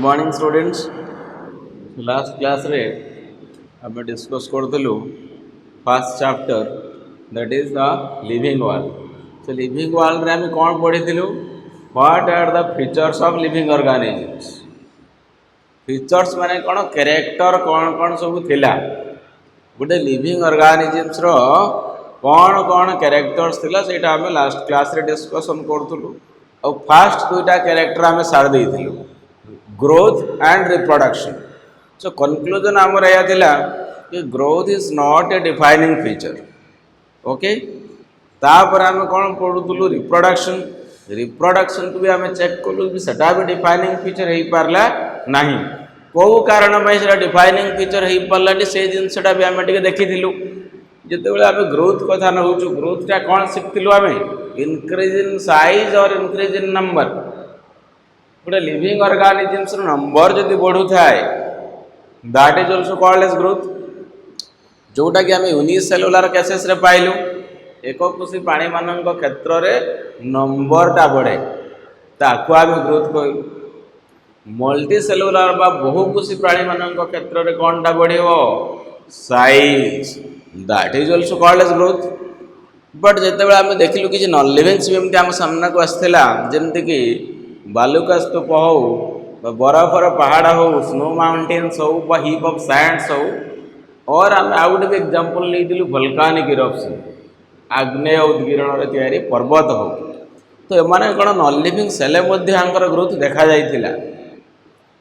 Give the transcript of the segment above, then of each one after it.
Morning students. Last class रे आम discuss करूँ first chapter that is the living world. से लिविंग वर्ल्ड रे आम कौन पढ़ी what are the features of living organisms. Features माने कौन कैरेक्टर कौन कौन सब थिला गोटे लिविंग ऑर्गेनिजम्स रो कौन कौन कैरेक्टर्स थिला सेटा आम लास्ट क्लास रे डिस्कशन करूँ। और फास्ट दुईटा कैरेक्टर आम सारी देइथिलु growth and reproduction. So conclusion आमर यह थिला कि growth is not a defining feature. Okay तापर आम कौन पढ़ुलु रिप्रोडक्शन। रिप्रोडक्शन को भी आम चेक कलु कि सेटा भी डिफाइनिंग फीचर हो पारला नहीं। कौ कारण से डिफाइनिंग फीचर हो पारानी से जिनसा भी आम देखी जिते आम ग्रोथ कथा नौ ग्रोथटा कौन शिखिलु आम इनक्रीज इन साइज और इनक्रीज इन नंबर। गोटे लिविंग ऑर्गेनिजम्स नंबर जदि बढ़ू थाए that is also called as growth. जोटा कि आम यूनिसेलुलर केसेस रे पाइलु एक कोशी प्राणी मान क्षेत्र में नंबरटा बढ़े ताकू आम ग्रोथ कहलु। मल्टी सेलुलर बा बहुकोशी प्राणी मान क्षेत्र में कौनटा बढ़ो size that is also called as growth. But जिते आम देखिलु कि नॉन लिविंग्स भी एमती आम सामना को आसला जमती बालुका स्तूप हो बरफर पहाड़ हो स्नो माउंटेन्स हो हीप ऑफ सैंड्स हो और आम आउ गोटे भी एग्जांपल नहीं वोल्केनिक इरप्शन आग्नेय उद्गीरण तैयारी पर्वत हो। तो एमाने कौन नॉन लिविंग सेल ग्रोथ देखा जाइथिला।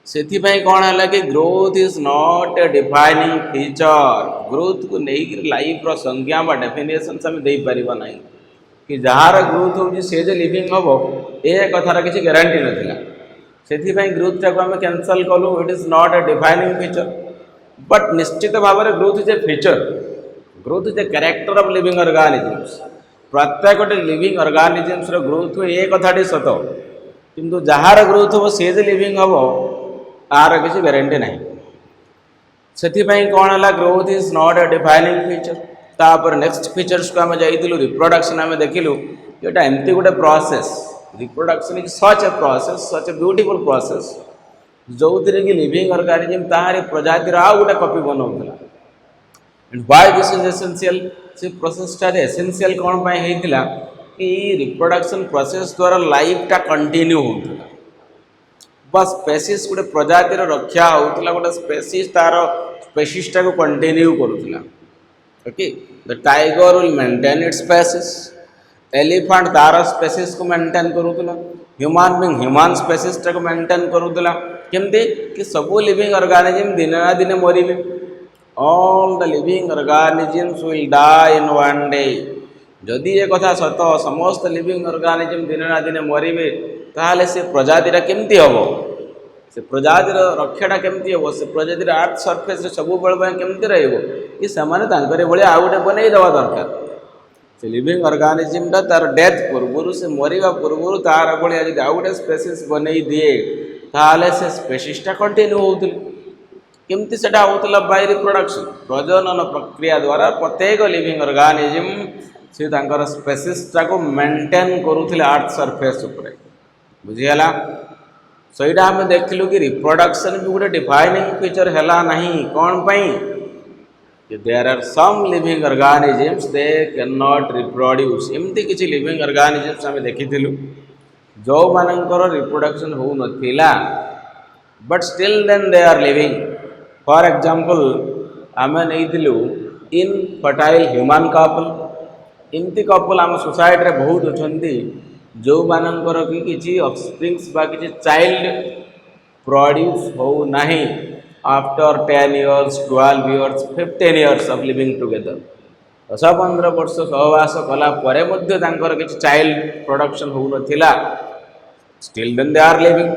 सेथिपाई कौन है कि growth is not a defining feature. Growth को लेकर लाइफ रो संज्ञा बा डेफिनेशन आम दे पारिबा नहीं कि जार ग्रोथ हो से जे लिविंग हम ए कथार किसी ग्यारंटी नाला। से ग्रोथ टाक आम कैंसल कलु it is not a defining feature. But निश्चित भाव में growth is a feature. Growth is a character of living organisms. प्रत्येक गोटे लिविंग ऑर्गेनिजम्स ग्रोथ हुए ये कथाटी सत किंतु जार ग्रोथ हम से जे लिविंग हम तार किसी ग्यारंटी नहीं। से कौन है growth is not a defining feature. तापर नेक्स्ट फीचर्स को आम जाइलु रिप्रोडक्शन आम देखिलु ये एमती गोटे process. Reproduction is such a process such a beautiful process जो थी कि लिविंग ऑर्गेनिजम ताहारी प्रजातिर आउ गोटे कॉपी बनाऊला। व्हाई दिस इज एसेंशियल से प्रोसेसटा एसेंशियल कौन होता कि रिप्रोडक्शन प्रोसेस द्वारा लाइफटा कंटिन्यू होता बस स्पेसीस गोटे प्रजातिर रक्षा होता गोटे स्पेसीस तार स्पेसीसटा को कंटिन्यू करूला। Okay the tiger will maintain its species. Elephant तार स्पेसीस को मेंटेन करूला। ह्यूमन बीइंग ह्यूमन स्पेसीसटा को मेंटेन करूला केमती कि सबू लिविंग ऑर्गेनिजम दिन ना दिन मरिबे। All the living organisms will die in one day. जदि ये कथा सत समस्त लिविंग ऑर्गेनिजम दिन ना दिन मरिबे ताहले से प्रजातिरा केमती हम से प्रजातिर रक्षाटा केमती हम से प्रजातिर अर्थ सरफेस सब बेले केमती रही से भाई आउ गोटे बनई देवा दरकार। से लिविंग ऑर्गेनिजमटा तार डेथ पूर्व से मरिबा पूर्व तार भाई जब आउ गोटे स्पेसीस बनई दिए ताहले से स्पेसीसटा कंटिन्यू होउतिल। केमती सेटा होउतिला बाय रिप्रोडक्शन प्रजनन प्रक्रिया द्वारा प्रत्येक लिविंग ऑर्गेनिजम से तांकर स्पेसीसटा को मेंटेन करूथिले अर्थ सरफेस उपरे। बुझीगला। सो यहाँ आम देखिलु कि रिप्रोडक्शन भी गोटे डिफाइनिंग फीचर है नहीं कौन पाई कि there are some living organisms they can not reproduce. एमती किसी लिविंग ऑर्गेनिजम्स आम देखिलु जो मानकर रिप्रोडक्शन हो नथिला but still then they are living. For example आम नहीं इनफर्टाइल ह्यूमन कपल। एमती कपल आम सोसाइटी रे बहुत अच्छा जो मानकर कि किसी ऑफस्प्रिंग्स बा किसी चाइल्ड प्रोड्यूस हो नहीं after 10 years 12 years 15 years of living together 10-15 वर्ष सहवास कला परे मध्य तांकर किसी चाइल्ड प्रोडक्शन हो नथिला still then they are living.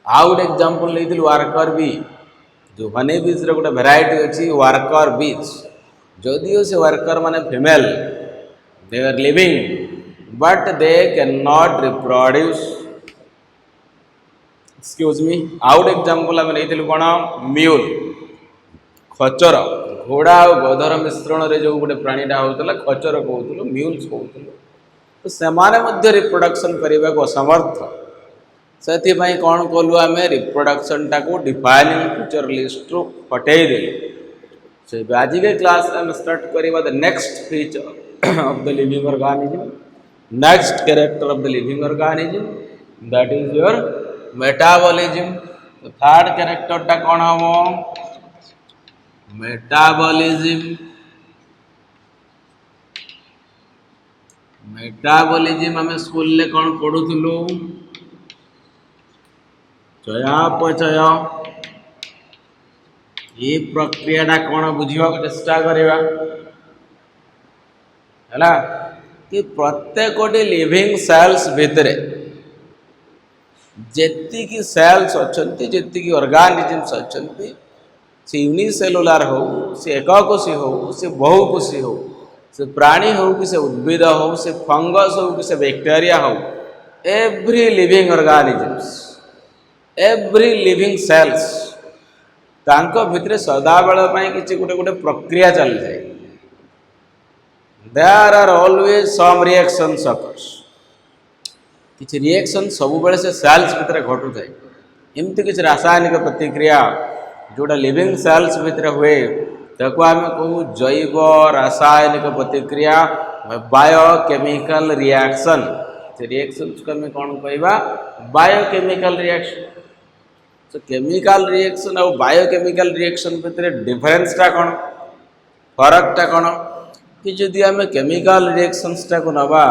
आउ गोटे एग्जांपल नहीं वर्कर बी जो हनी बीज रे गोटे भेराइटी अच्छी वर्कर बीज जदिओ से वर्कर माने female they are living but they can not reproduce. Excuse me out example आम नहीं कौन म्यूल खचर घोड़ा और गधर मिश्रण रे जो गोटे प्राणीटा होता खचर कहूँ म्यूल्स कहूँ। तो से रिप्रोडक्शन करने को असमर्थ से कौन कलु आम रिप्रोडक्शन टाको डिफाइनिंग फीचर लिस्ट रु हटई देलु से आज के क्लास आम स्टार्ट करवा the next feature of the living organism next character of the living organism that is your metabolism तो थर्ड कैरेक्टर टा कौन हम मेटाबॉलिज्म मेटाबॉलिज्म आम स्कूल ले कौन पढ़ुलु चयापचय ये प्रक्रिया कौन बुझा चेष्टा करवा है कि प्रत्येक लिविंग सेल्स भितर जी सेल्स अच्छा जी ऑर्गेनिजम्स अच्छा से यूनिसेलुलर हो से एककोशी हो से बहुकोशी हो से प्राणी हो कि से उद्भिद हो से फंगस हो कि से बैक्टीरिया हो every living organisms every living cells तांको भितर सदाबेल किसी गोटे गोटे प्रक्रिया चल जाए there are always some reactions occurs किसी रिएक्शन सब बेले से सेल्स भितर घटू थाए एमती किसी रासायनिक प्रतिक्रिया जोड़ा लिविंग सेल्स भितर हुए ताको आम कहू जैव रासायनिक प्रतिक्रिया बायोकेमिकल रिएक्शन से रिएक्शन को आम कौन कहवा बायोकेमिकल रिएक्शन तो केमिकल रिएक्शन और बायोकेमिकल रिएक्शन भितर डिफरेंसटा कौन फरकटा कौन कि जदि आम केमिकल रिएक्शंस टाको नवा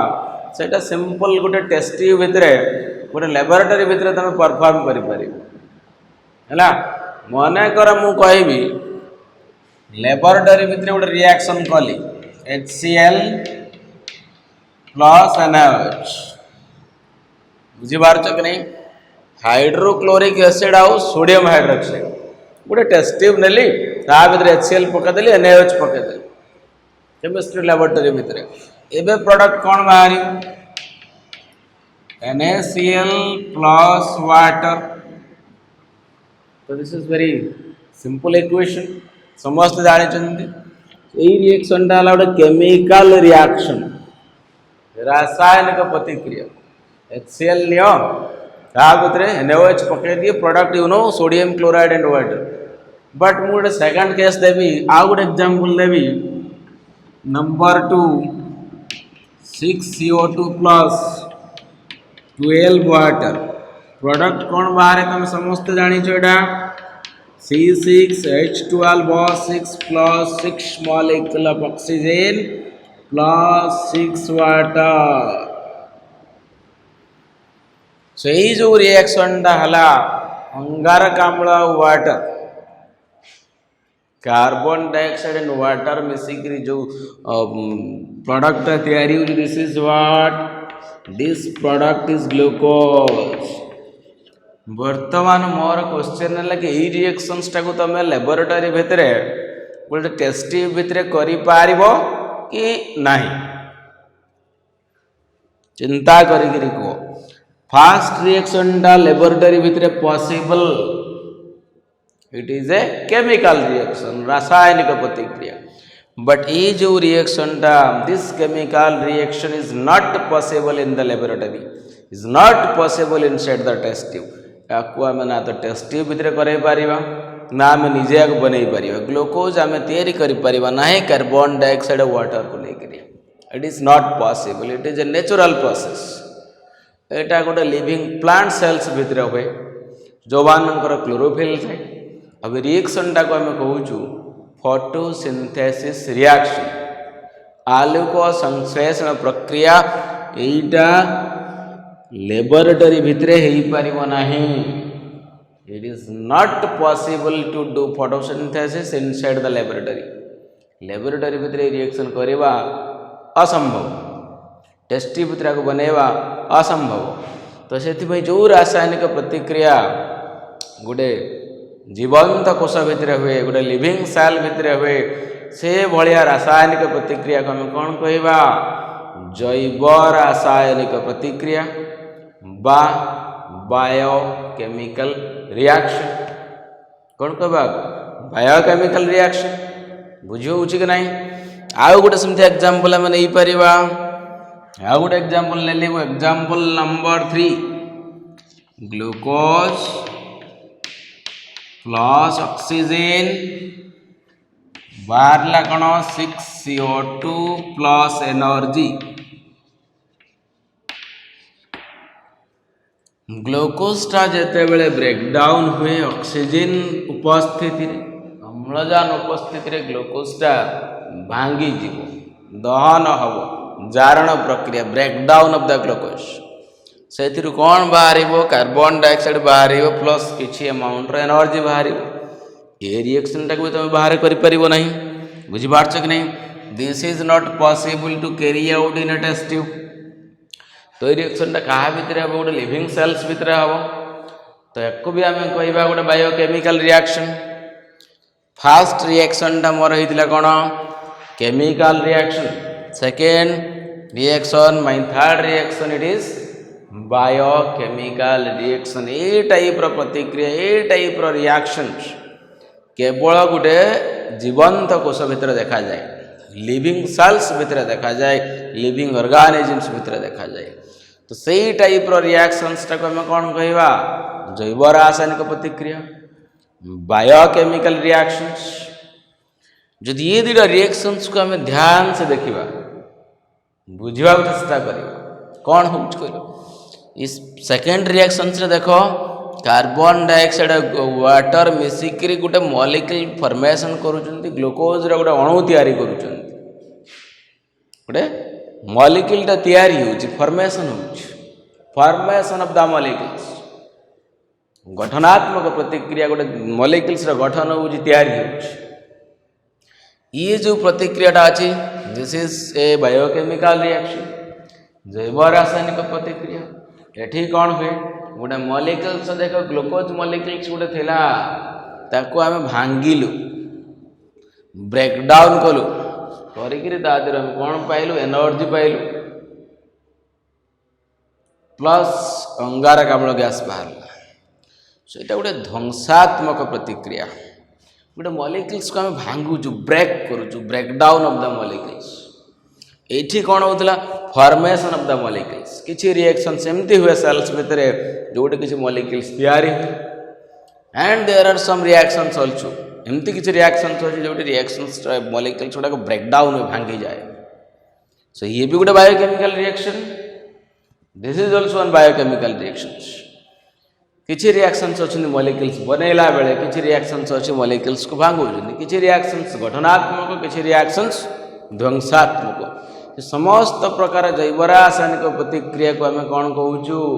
सेटा सिंपल गोटे टेस्ट ट्यूब भितर गोटे लैबोरेटरी भितर तुम परफॉर्म करें मन कर मु कहबी लैबोरेटरी भितर गोटे रिएक्शन कली HCl प्लस NaOH बुझीपार कि नहीं हाइड्रोक्लोरिक एसिड आउ सोडियम हाइड्रोक्साइड गोटे टेस्ट ट्यूब नेली ता भीतर HCl पकईदेली NaOH पकईदेली केमिस्ट्री लैबोरेटरी भितर एबे प्रोडक्ट कौन बाहरी NaCl प्लस वाटर तो this is very simple equation समस्त जानी यही रिएक्शन टा गोटे केमिकल रिएक्शन रासायनिक प्रतिक्रिया HCl लियो ता भीतर NaOH पकई दिए product you know sodium chloride and water but मु गोटे सेकंड केस देवी आउ गोटे एग्जांपल देवी number 2 6CO2 plus 12 water product कौन बाहर तुम समस्त जानी C6H12O6 plus 6 molecule of oxygen plus 6 water so ये जो रिएक्शन है अंगारकाम्ल water carbon dioxide and water मिसिक जो प्रोडक्ट तैयारी हो this is what this product is glucose वर्तमान मोर क्वेश्चन है कि यही रिएक्शंस टाको तुम लैबोरेटरी भितर गोटे टेस्ट ट्यूब भितर करि पारिबो कि नहीं चिंता करिकरी को फास्ट रिएक्शन टा लैबोरेटरी भितर possible it is a chemical reaction रासायनिक प्रतिक्रिया बट ये जो रिएक्शन टा this chemical reaction is not possible in the laboratory is not possible inside the test tube आपको आम ना तो टेस्ट ट्यूब भितर कर ना आम निजे आगे बनई पार ग्लूकोज आम तैयारी कर ना कार्बन डाइऑक्साइड वाटर को लेकर it is not possible it is a natural process यहाँ गोटे लिविंग प्लांट सेल्स भितर हुए जो मानकर क्लोरोफिल थे अब रिएक्शन टाक आम कहूँ फोटोसिंथेसिस रिएक्शन आलोक संश्लेषण प्रक्रिया यहीटा लैबोरेटरी भितर हो नहीं it is not possible to do photosynthesis inside the laboratory भितर रिएक्शन करवा असंभव टेस्ट ट्यूब भितर बनैवा असंभव तो से जो रासायनिक प्रतिक्रिया गोटे जीवंत कोष भितर हुए गोटे लिविंग सेल भितर हुए से भाया रासायनिक प्रतिक्रिया को आम कौन कहवा जैव रासायनिक प्रतिक्रिया बा बायोकेमिकल रिएक्शन कौन कहवा बायोकेमिकल रिएक्शन बुझे कि नहीं आउ गोटे सेमती एग्जांपल आम नहीं पारिबा आउ गोटे एग्जांपल ले example number 3 glucose plus oxygen बाहर कौन 6CO2 प्लस एनर्जी ग्लूकोजटा जिते बड़े ब्रेकडाउन हुए ऑक्सीजन उपस्थिति अम्लजान उपस्थिति ग्लूकोजटा भांगी जीव दहन हम जारण प्रक्रिया ब्रेकडाउन ऑफ द ग्लूकोज से कौन बाहर कार्बन डाइऑक्साइड बाहर प्लस किसी अमाउंट एनर्जी बाहर ये रिएक्शन टाक भी तुम बाहर कर बुझीपार कि नहीं this is not possible to carry out in a test tube तो ये रिएक्शन क्या भितर हम गोटे लिविंग सेल्स भितर हम तो एक भी आम कह गोटे बायोकेमिकल रिएक्शन फास्ट रिएक्शन मोर होता कौन chemical reaction second reaction my third reaction it is biochemical reaction ये टाइप प्रतिक्रिया ये टाइप रिएक्शन केवल गोटे जीवंत कोष भितर देखा जाए लिविंग सेल्स भितर देखा जाए लिविंग ऑर्गेनिजम्स भितर देखा जाए तो सही टाइप रिएक्शंस टाक आम कौन कहवा जैव रासायनिक प्रतिक्रिया बायोकेमिकल रिएक्शंस जदि ये दुटा रिएक्शंस को आम ध्यान से देखा बुझा चेष्टा कर कौन हो इस सेकेंड रिएक्शंस रे देखो कार्बन डाइऑक्साइड वाटर मिसिक गोटे मॉलिक्यूल फॉर्मेशन करुँच ग्लूकोज रो गोटे अणु तैयारी करुँच गोटे मॉलिक्यूल तैयारी होची फॉर्मेशन ऑफ द मॉलिक्यूल्स गठनात्मक प्रतिक्रिया गोटे मॉलिक्यूल्स रो गठन होची तैयारी होची ये जो प्रतिक्रियाटा अच्छी this is a biochemical reaction जैव रासायनिक प्रतिक्रिया एठी कौन हुए गोटे मॉलिक्यूल्स देख ग्लूकोज मॉलिक्यूल्स गोटे थिला ताको आमे भांगिलु ब्रेकडाउन कलु करिकिरी दादर हम कौन पाइलु एनर्जी पाइलु प्लस अंगारकाम्ल गैस बाहर सो ये गोटे ध्वंसात्मक प्रतिक्रिया गोटे मॉलिक्यूल्स को आम भांगुचु ब्रेक करुचु ब्रेकडाउन ऑफ द मॉलिक्यूल्स एठी कौन होता फॉर्मेशन ऑफ द मॉलिक्यूल्स किसी रिएक्शन सेमती हुए सेल्स भितर जोटे किसी मॉलिक्यूल्स तैयारी and there are some reactions also एमती किसी रिएक्शंस अच्छे जो रिएक्शंस मॉलिक्यूल्स गुड़ाक ब्रेकडाउन में भांगी जाए सो ये भी गोटे biochemical reaction this is also one biochemical reactions किसी रिएक्शंस अच्छे मॉलिक्यूल्स बनैला बेले किसी रिएक्शंस अच्छे मॉलिक्यूल्स को भांगुचंदी किसी रिएक्शंस गठनात्मक किसी रिएक्शंस ध्वंसात्मक समस्त प्रकार जैव रासायनिक प्रतिक्रिया को आम कौन कहूँ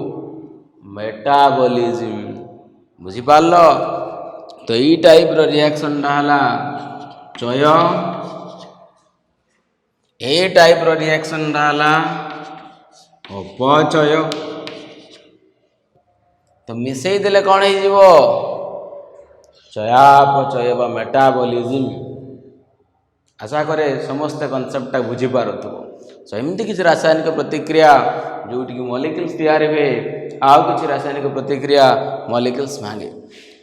मेटाबॉलिज्म बुझीपार तो ये टाइप रिएक्शन है चय ए टाइप रिएक्शन है अपचय तो मिसई देले कौन हो चयापचय बा मेटाबॉलिज्म आशा करे समस्त कनसेप्टा बुझीपार सो एमती किसी रासायनिक प्रतिक्रिया जोटि मॉलिक्यूल्स तैयारी हुए आउ किसी रासायनिक प्रतिक्रिया मॉलिक्यूल्स भांगे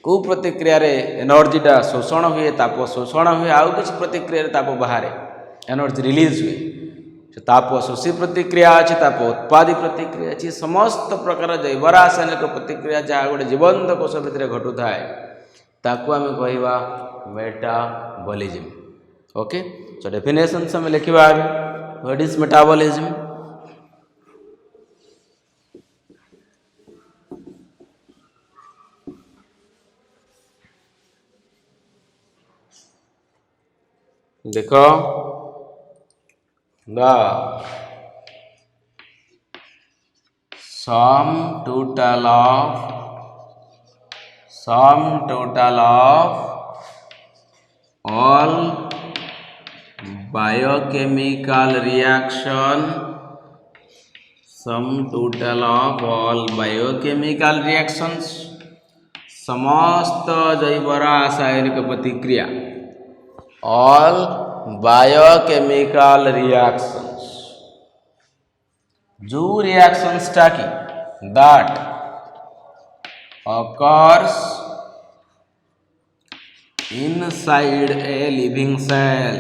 को प्रतिक्रिया रे एनर्जीटा शोषण हुए ताप शोषण हुए आउ किसी प्रतिक्रिया ताप बाहर एनर्जी रिलीज हुए ताप शोषी प्रतिक्रिया अच्छी ताप उत्पादी प्रतिक्रिया अच्छी समस्त प्रकार जैव रासायनिक प्रतिक्रिया जहाँ गोटे जीवंत कोष भितर घटू थाए ताकू आम कहवा मेटाबॉलिज्म ओके सो डेफिनेशन से लिखा व्हाट इज मेटाबॉलिज्म देखो the sum total of all biochemical reaction sum total of all biochemical reactions समस्त जैव रासायनिक प्रतिक्रिया all biochemical reactions जो reactions टाकी that occurs inside a living cell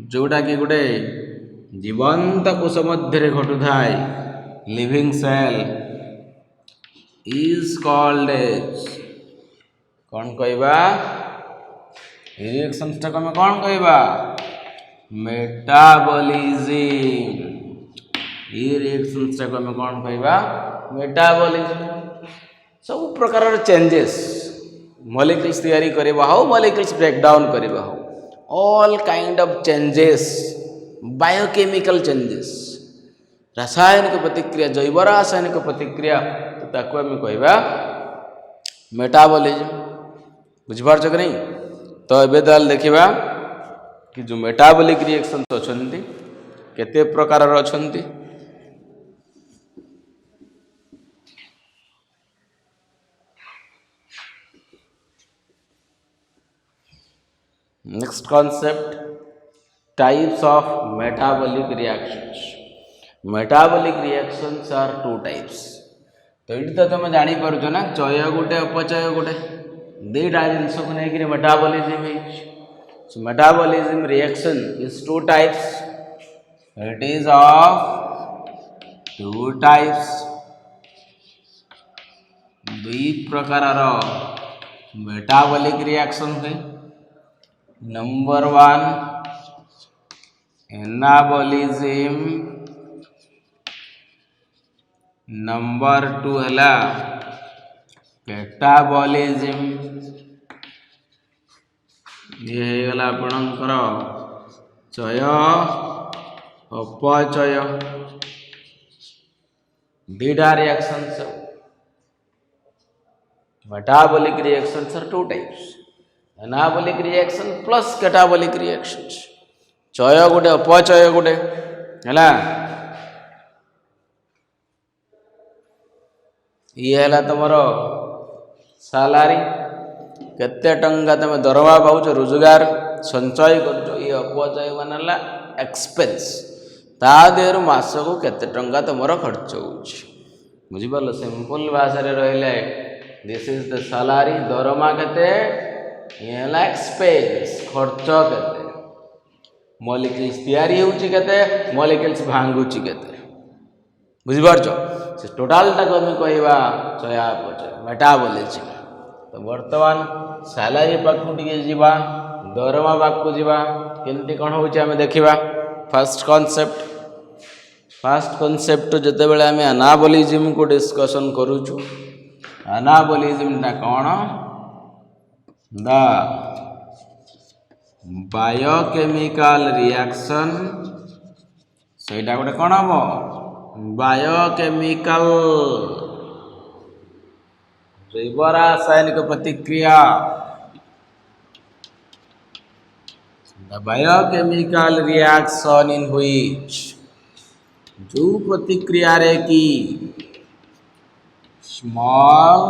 जोटा कि गोटे जीवंत कोष मध्य घटुए living cell is called as कौन कहवा रिएक्शंस टाक आम कौन कहवा मेटाबॉलिज्म ये रिएक्शंस टाक आम कौन कहवा मेटाबॉलिज्म सब प्रकार चेंजेस मॉलिक्यूल्स तैयारी करबा हो मॉलिक्यूल्स ब्रेक डाउन करबा हो all kind of changes biochemical changes रासायनिक प्रतिक्रिया जैव रासायनिक प्रतिक्रिया ताको आम कहवा मेटाबॉलिज्म बुझिपारछ कि नहीं। तो एबे ताल देखिबा कि जो मेटाबॉलिक रिएक्शंस अछंती केते प्रकार अछंती। Next concept types of metabolic reactions. Metabolic reactions are two types. तो ये तो तुम जानी पारुछ ना चय गोटे अपचय गोटे दुईटा जिनस को लेकिन metabolism so metabolism reaction is two types it is of two types दुई प्रकार मेटाबॉलिक रिएक्शन हुए। Number one anabolism number two है कैटाबॉलिज्म ये गला आपणकर चय अपचय दुईटा reaction metabolic reactions are two types anabolic reaction plus catabolic reactions चय गोटे अपचय गोटे है ये है तुमर सालारी केते टंका तुम दरमा पाच रोजगार संचय कर ये अपचय मान एक्सपेंस ता देहर मास को केते टंका तुम खर्च हो बुझिपार सिंपल भाषा रहिले दिस इज द सालारी दरमा केते ये एक्सपेंस खर्च केते मॉलिक्यूल्स तैयारी होउची केते मॉलिक्यूल्स भांगुची केते बुझिपारछ से टोटाल टाक आम कहवा चयापचय मेटाबॉलिज्म। तो बर्तमान सैलरी पाखु टे जावा दरमा पाखु जावा केमती कौन हो देखा। फर्स्ट कॉन्सेप्ट जिते बड़े आम एनाबॉलिज्म को डिस्कशन करूचु एनाबॉलिज्म टा कौन द बायोकेमिकल रिएक्शन सेटा गोटे कौन हम बायोकेमिकल जैव रासायनिक प्रतिक्रिया the biochemical reaction in which जो प्रतिक्रिया रे की small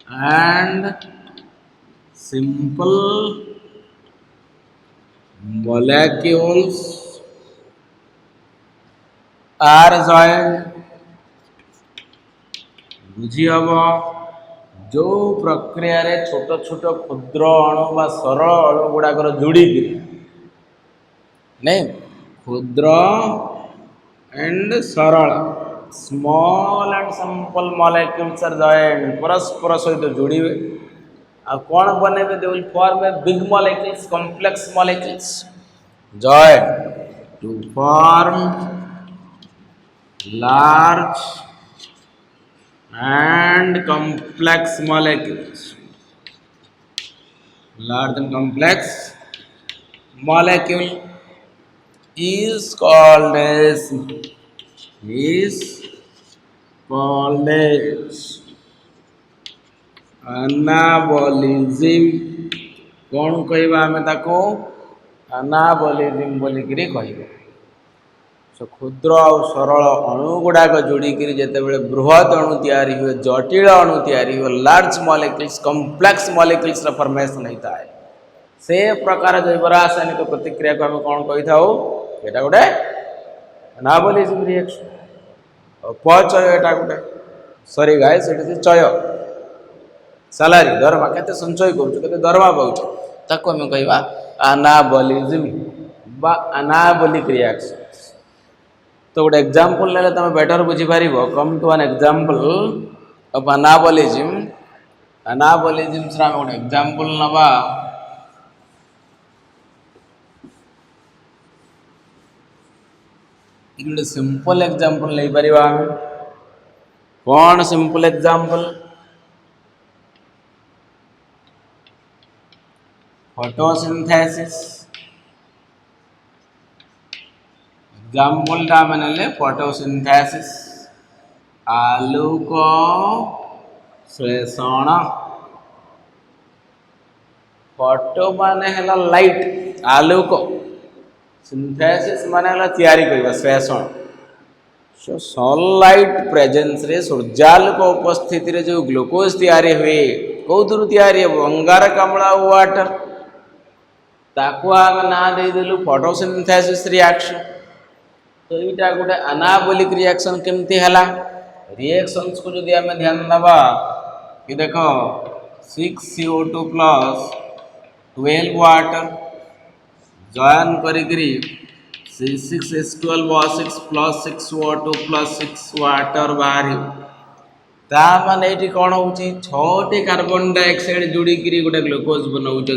and simple molecules are joint बुझी हम जो प्रक्रिया रे छोट छोट क्षुद्र अणु बा सरल अणु गुड़ाकर जोड़ी नहीं क्षुद्र एंड सरल small and simple molecules are joint परस्पर सहित जोड़ी आ कौन बनेबे they will form a big molecules complex molecules joint to form large and complex molecules. Large and complex molecule is called as anabolism. कौन कहवा आम ताको anabolism बोलिकी कहवा। सो क्षुद्र और सरल अणु गुड़ाक जोड़िक जिते बड़े बृहत अणु तैयारी हुए जटिल अणु तैयारी हुए large molecules complex molecules formation होता है से प्रकार जैव रासायनिक प्रतिक्रिया को आम कौन कही था यहाँ गोटे एनाबॉलिज्म रिएक्शन अपचय यहाँ गोटे सॉरी गाइस इट इज चय सैलरी दरमा केते संचय करूँ केते दरमा पाऊँ ताको आम कहवा एनाबॉलिज्म बा अनाबॉलिक रिएक्शंस। तो गोटे एग्जांपल ले तुम बेटर बुझीपार। Come to an example of anabolism. Anabolism से गोटे एग्जांपल नवा। गोटे सिंपल एग्जांपल नहीं पारिबा। कौन सिंपल एग्जांपल? फोटोसिंथेसिस। एग्जांपल टा माने फोटोसिंथेसिस आलोक श्लेषण। फोटो माने है लाइट आलोक, सिंथेसिस माने है तैयारी करबा श्लेषण। सो सनलाइट प्रेजेंस रे सूर्यालोक उपस्थिति रे जो ग्लूकोज तैयारी हुए कौथुरु तैयारी हो? अंगारकाम्ल वाटर। ताको आम ना दे देलु फोटोसिंथेसिस रिएक्शन। तो यहाँ गोटे अनाबॉलिक रिएक्शन केमती है? रिएक्शंस को जदि आम ध्यान दबा कि देख 6CO2 प्लस 12 वाटर जॉइन करी C6H12O6 plus 6O2 plus 6 water बाहर। ता माने ये कौन हो? 6टी कार्बन डाइऑक्साइड जोड़िकी गोटे ग्लूकोज बनाऊँच।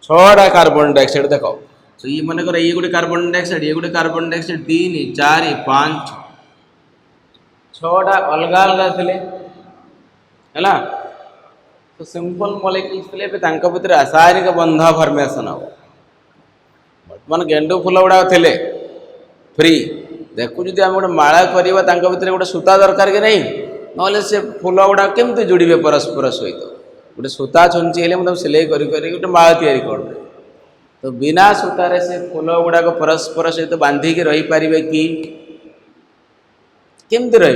6टा कार्बन डाइऑक्साइड देख। तो ये मन कर ये गोटे कार्बन डाइऑक्साइड, ये गोटे कार्बन डाइऑक्साइड 3 4 5 6टा अलग अलग थे है। तो सिंपल मॉलिक्यूल्स थे भितर रासायनिक बंध फॉर्मेशन हम। बर्तमान गेंडू फूल गुड़ा थे फ्री। देखु जी आम गोटे माला करवा भितर गोटे सूता दरकार कि नहीं, ना से फूल गुड़ा केमती जोड़े परस्पर सहित। गोटे सूता छुंची मतलब सिलाई गोटे माला तैयारी कर। तो बिना सूतार से फूल गुड़ाक परस्पर सहित बांधिक रही पारे कि केमती रे?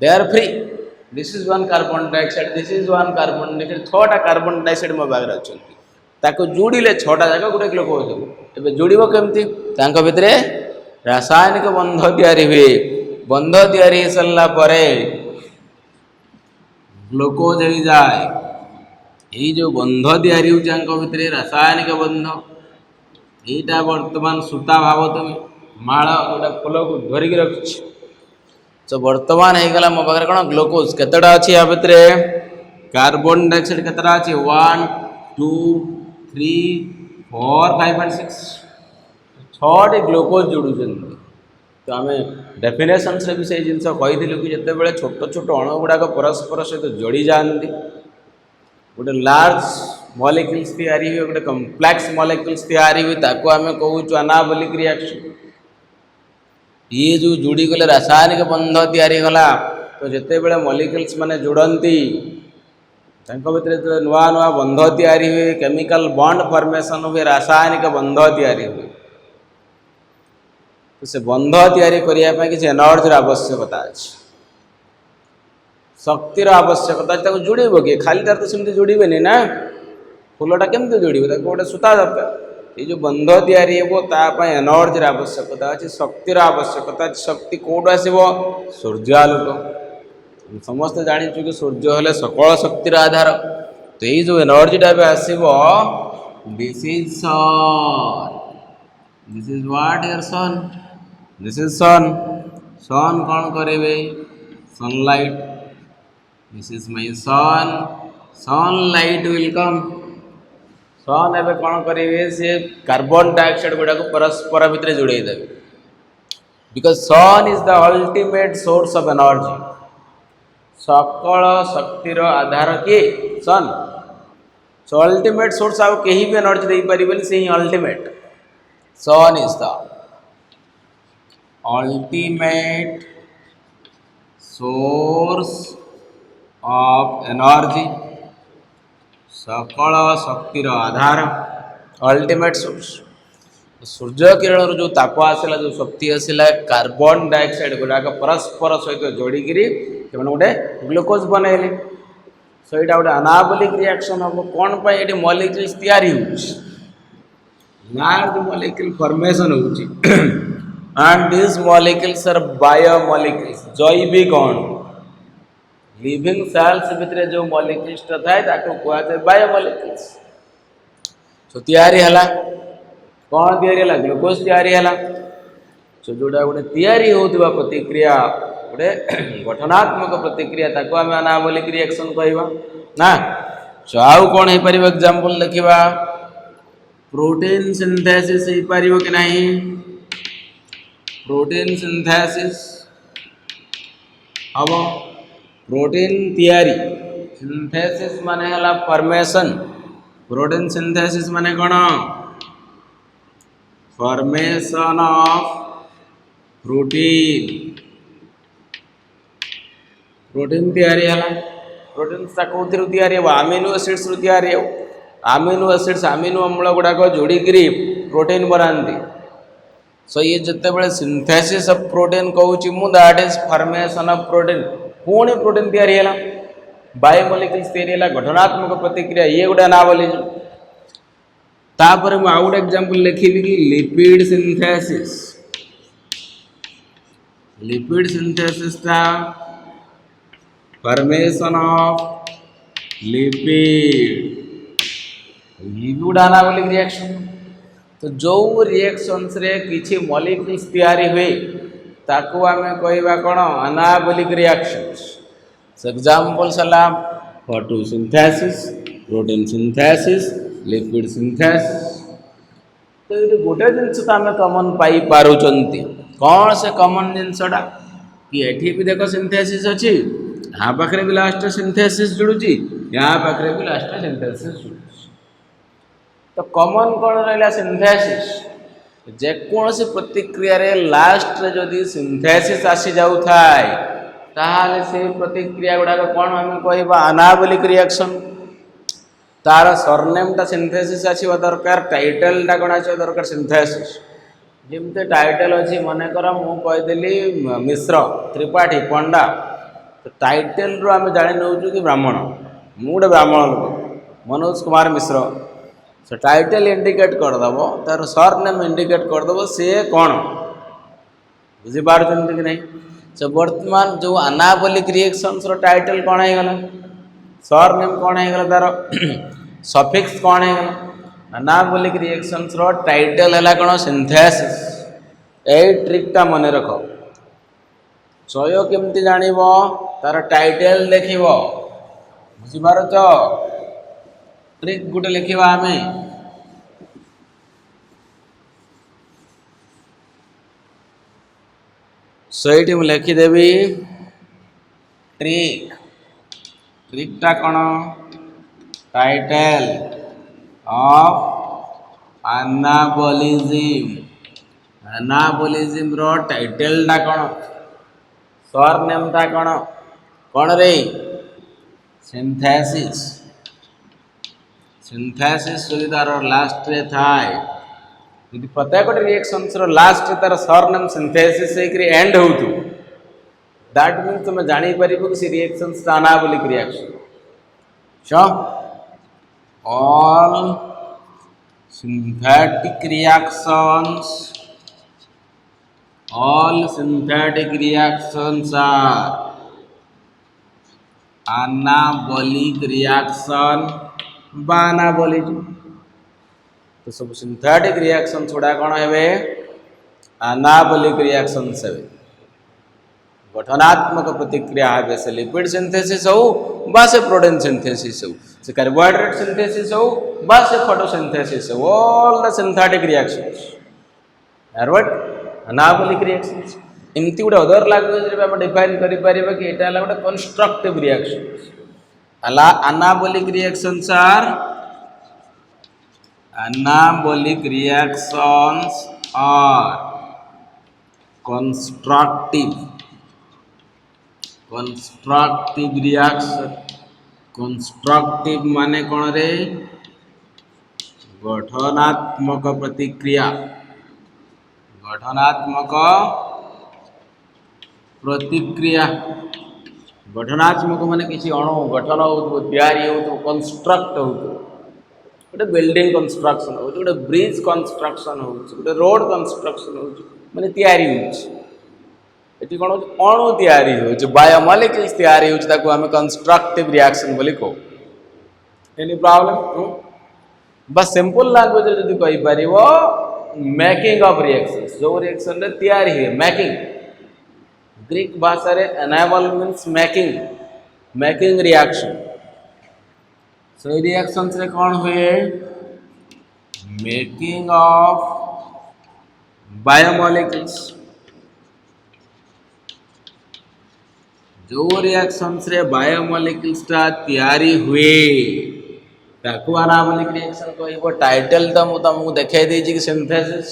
They are free. This is one carbon dioxide, this is one carbon dioxide. 6टा कार्बन डाइऑक्साइड मो पाखे अच्छा। ताको जोड़िले 6टा जाक गोटे ग्लूकोज हो। ए जोड़ केमती? भितर रासायनिक बंध तैयारी हुए। बंध तैयारी हो सारा पर ग्लूकोज हो जाए। ये जो बंध तैयारी हो भितर रासायनिक बंध, यहीटा बर्तमान सूता भाव तुम माला गोटे फूल को धरिकी रखी। तो बर्तमान हो गला मो पाखे कौन ग्लूकोज केतटा अच्छी या भितर कार्बन डाइऑक्साइड केतटा अच्छी 1 2 3 4 5 और 6 6टी ग्लूकोज जोड़ुं। तो आम डेफिनेशन से भी से जिन कही कि जिते बड़े छोट छोट अणु गुड़ाक परस्पर सहित जोड़ी जाती गोटे लार्ज मॉलिक्यूल्स तैयारी हुए, गोटे कम्प्लेक्स मॉलिक्यूल्स तैयारी हुए, ताको आम कहूँ अनाबॉलिक रिएक्शन। ये जो जोड़ी गले रासायनिक बंध तैयारी गला। तो जिते बड़े मॉलिक्यूल्स माने जोड़ती भितर नुआ नुआ बंध तैयारी हुए, केमिकल बॉन्ड फॉर्मेशन हुए, रासायनिक बंध तैयारी हुए। तो से बंध तैयारी करने किसी एनर्जी आवश्यकता अच्छे, शक्तिर आवश्यकता अच्छे। जोड़ब किए? खाली तार तो सेमती जोड़े ना। फूलटा केमती जोड़? गोटे सूता दरकार। ये जो बंध तैयारी हो एनर्जी आवश्यकता अच्छे, शक्तिर आवश्यकता अच्छे। शक्ति कौटू आसो? सूर्यालोक। समस्त जाचु कि सूर्य हेले सकल शक्तिर आधार। तो ये जो एनर्जीटा भी आसो, this is sun. This is what your sun? This is sun. Sun कौन करेंगे? Sunlight. This is my sun. Sunlight will come. Sun एवं कौन करेंगे? से कार्बन डाइऑक्साइड गुड़ा को परस्पर भितर जोड़े देवे। Because sun is the ultimate source of energy. सकल शक्तिर आधार किए? सन। सो अल्टीमेट सोर्स आउ कहीं भी एनर्जी दे पारे से ही ultimate. Sun is the ultimate source of energy. सकल शक्तिर आधार, अल्टीमेट सोर्स। सूर्य किरण जो ताप आसला, जो शक्ति आसला, कार्बन डाइऑक्साइड गुड़ाक परस्पर सहित जोड़िकी गोटे ग्लूकोज बनइले। सो यहाँ गोटे अनाबॉलिक रिएक्शन हम। कौन पर ये मॉलिक्यूल्स तैयारी हो? लार्ज मॉलिक्यूल फॉर्मेशन हो। And this molecules are biomolecules, जैविक अणु। लिविंग सेल्स भितर जो मॉलिक्यूल्स थाए ताको कहते बायोमॉलिक्यूल्स। सो तैयारी हला कौन तैयारी हला ग्लूकोज तैयारी हला सो जोड़ा गोटे तैयारी होउतबा प्रतिक्रिया गोटे गठनात्मक प्रतिक्रिया ताको आमे अनाबलिक रिएक्शन कहबा ना सो आउ कौन है परिबा एग्जांपल देखिबा प्रोटीन सिंथेसिस हो पारिबो कि नहीं प्रोटीन सिंथेसिस हम प्रोटीन तैयारी सिंथेसिस माने हला फॉर्मेशन प्रोटीन सिंथेसिस माने कौन फॉर्मेशन ऑफ प्रोटीन प्रोटीन तैयारी हला प्रोटीन सा कोथिरु तैयारी हो अमीनो एसिड्स रु तैयारी हो अमीनो एसिड्स अमीनो अम्ल गुड़ाक जोड़िकी प्रोटीन बनाती सो ये जिते बड़े सिंथेसिस ऑफ प्रोटीन कहूँ मु that is formation of protein पुणी प्रोटीन तैयारी है बायोमोलिक्यूल्स तैयारी है गठनात्मक प्रतिक्रिया ये गोटे ना बोली तापर मुझे आउ गोटे एग्जांपल लिखी कि लिपिड सिंथेसिस टा formation of lipid lipid anabolic reaction तो जो रिएक्शंस रे किछि मॉलिक्यूल्स तैयारी हुए ताकू आमे कहबा कोन अनाबॉलिक रिएक्शंस एग्जांपल्स हला photosynthesis protein synthesis lipid synthesis तो ये गोटे जिनस तो आमे कॉमन पाई पारुचंती कौन से कॉमन जिनसटा कि एठी भी देखो सिंथेसिस अछि यहाँ पाखरे भी लास्ट सिंथेसिस जुड़ुची यहाँ पाखरे भी लास्ट सिंथेसिस जुड़ुची तो कॉमन कौन रहा सिंथेसिस जेकोसी प्रतिक्रिया रे लास्ट रे जदि सिंथेसिस आसी जाउ थाए ताहाले से प्रतिक्रिया गुडा कौन हम कहबा अनाबॉलिक रिएक्शन तार सरनेम टा सिंथेसिस आसीबा दरकार टाइटल टा कोन आसीबा दरकार सिंथेसिस जेमते टाइटल अछि मने कर मु कहि देली मिश्र त्रिपाठी पंडा तो टाइटल रो आमे जानि नउजु कि ब्राह्मण मु गोटे ब्राह्मण लोक मनोज कुमार मिश्र सो टाइटल इंडिकेट करदेव तार सर नेम इंडिकेट करदेव सी कौन बुझीपार कि नहीं सो वर्तमान जो अनाबॉलिक रिएक्शंस रो टाइटल कौन है गला सर नेम कौन है गला तार सफिक्स कौन है गला अनाबॉलिक रिएक्शंस रो टाइटल है कौन सिंथेसिस ए ट्रिकटा मन रख सय केमती जानिबो तार टाइटल देखिबो बुझीपार ट्रिक गोटे लिखा आम सही मुझे लिखिदेवी ट्रिक ट्रिकटा कौन टाइटल ऑफ अनाबॉलिज्म रो टाइटलटा कौन सर नेमटा कौन कौन रे सिंथेसिस सिंथेसिस जो तार लास्ट रे थाए यदि प्रत्येक गोटे रिएक्शंस रो लास्ट रे तार सरनेम सिंथेसिस होकर एंड होतु दैट मीन्स तुम जानी परिबो कि reactions anabolic reaction so all synthetic reactions are anabolic reaction बानाबॉलिज्म तो सब सिंथेटिक रिएक्शन छोड़ा कौन है अनाबॉलिक रिएक्शन से गठनात्मक प्रतिक्रिया है से लिपिड सिंथेसिस हो बा से प्रोटीन सिंथेसिस हो से कार्बोहाइड्रेट सिंथेसिस हो बा से फोटोसिंथेसिस हो all the synthetic reactions are what anabolic reactions इमती गोटे अदर लैंग्वेज रे हम डिफाइन करि परिबा कि एटा हला गोटे constructive reactions anabolic reactions are constructive reaction constructive माने कौन रे गठनात्मक प्रतिक्रिया गठनात्मक माने किसी अणु गठन हो तैयारी हो कंस्ट्रक्ट हो गोटे बिल्डिंग कंस्ट्रक्शन हो गोटे ब्रिज कंस्ट्रक्शन हो गोटे रोड कंस्ट्रक्शन हो माने तैयारी होती कौन हो अणु तैयारी हो बायोमोलिक्यूल्स तैयारी हो कंस्ट्रक्टिव रिएक्शन बोली कहो एनी प्रॉब्लम बस सिंपल लैंग्वेज जदि कहि परिवो मेकिंग ऑफ रिएक्शंस जो रिएक्शन रे तैयारी है मेकिंग ग्रीक भाषा रे enable means making making reaction से रिएक्शंस रे कौन हुए मेकिंग ऑफ बायोमोलिक्यूल्स जो रिएक्शंस रे बायोमोलिक्यूल्स टा तैयारी हुए ताकू अनाबलिक रिएक्शन कहबो टाइटल तो मु तुमको देखाई देछि कि सिंथेसिस